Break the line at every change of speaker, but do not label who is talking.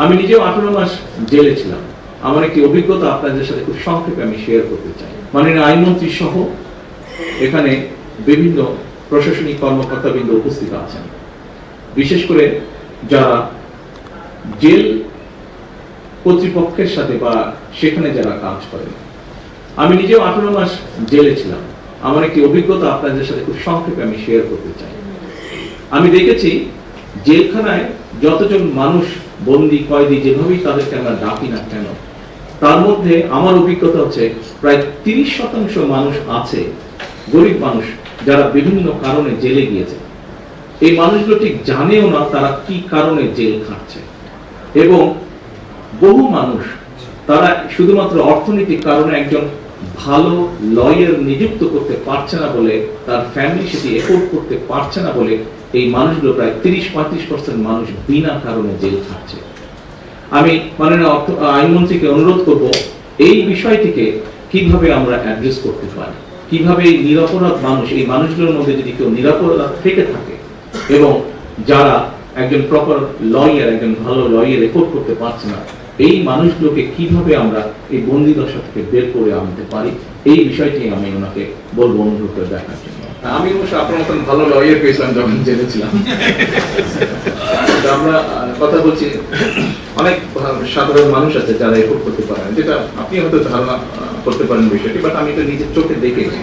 আমি নিজেও 18 মাস জেলে ছিলাম। আমার একটি অভিজ্ঞতা আপনাদের সাথে খুব সংক্ষেপে আমি শেয়ার করতে চাই। মাননীয় আইনমন্ত্রী সহ এখানে বিভিন্ন প্রশাসনিক কর্মকর্তাবৃন্দ উপস্থিত আছেন, বিশেষ করে যারা জেল কর্তৃপক্ষের সাথে বা সেখানে যারা কাজ করেন। আমি নিজেও 18 মাস জেলে ছিলাম। আমার একটি অভিজ্ঞতা আপনাদের সাথে খুব সংক্ষেপে আমি শেয়ার করতে চাই। আমি দেখেছি জেলখানায় যতজন মানুষ বন্দী, কয়েদি, যেভাবেই তাদেরকে আমরা ডাকি না কেন, তার মধ্যে আমার অভিজ্ঞতা হচ্ছে প্রায় 30% মানুষ আছে গরিব মানুষ, যারা বিভিন্ন কারণে জেলে গিয়েছে। এই মানুষগুলো ঠিক জানেও না তারা কি কারণে জেল খাটছে, এবং বহু মানুষ তারা শুধুমাত্র অর্থনৈতিক কারণে একজন ভালো লয়ার নিযুক্ত করতে পারছে না বলে, তার ফ্যামিলি সেটি এফোর্ড করতে পারছে না বলে এই মানুষগুলো প্রায় 30-35% মানুষ বিনা কারণে জেল খাটছে। আমি মাননীয় আইনমন্ত্রীকে অনুরোধ করব এই বিষয়টিকে কিভাবে আমরা অ্যাড্রেস করতে পারি, কিভাবে এই নিরপরাধ মানুষ, এই মানুষগুলোর মধ্যে যদি কেউ নিরপরাধ থেকে থাকে এবং যারা একজন প্রপার লয়ার, একজন ভালো লয়ার এফোর্ড করতে পারছে না, এই মানুষগুলোকে কিভাবে আমরা এই বন্দি দশা থেকে বের করে আনতে পারি, এই বিষয়টি আমি ওনাকে বলবো অনুরোধ করে দেখার জন্য। আমি অবশ্য আপনার মতন ভালো লয়ার পেয়েছিলাম যখন জেলে ছিলাম। আমরা কথা বলছি, অনেক সাধারণ মানুষ আছে যারা এফোর্ড করতে পারেন, যেটা আপনি হয়তো ধারণা করতে পারেন বিষয়টি, বাট আমি তো নিজের চোখে দেখেছি।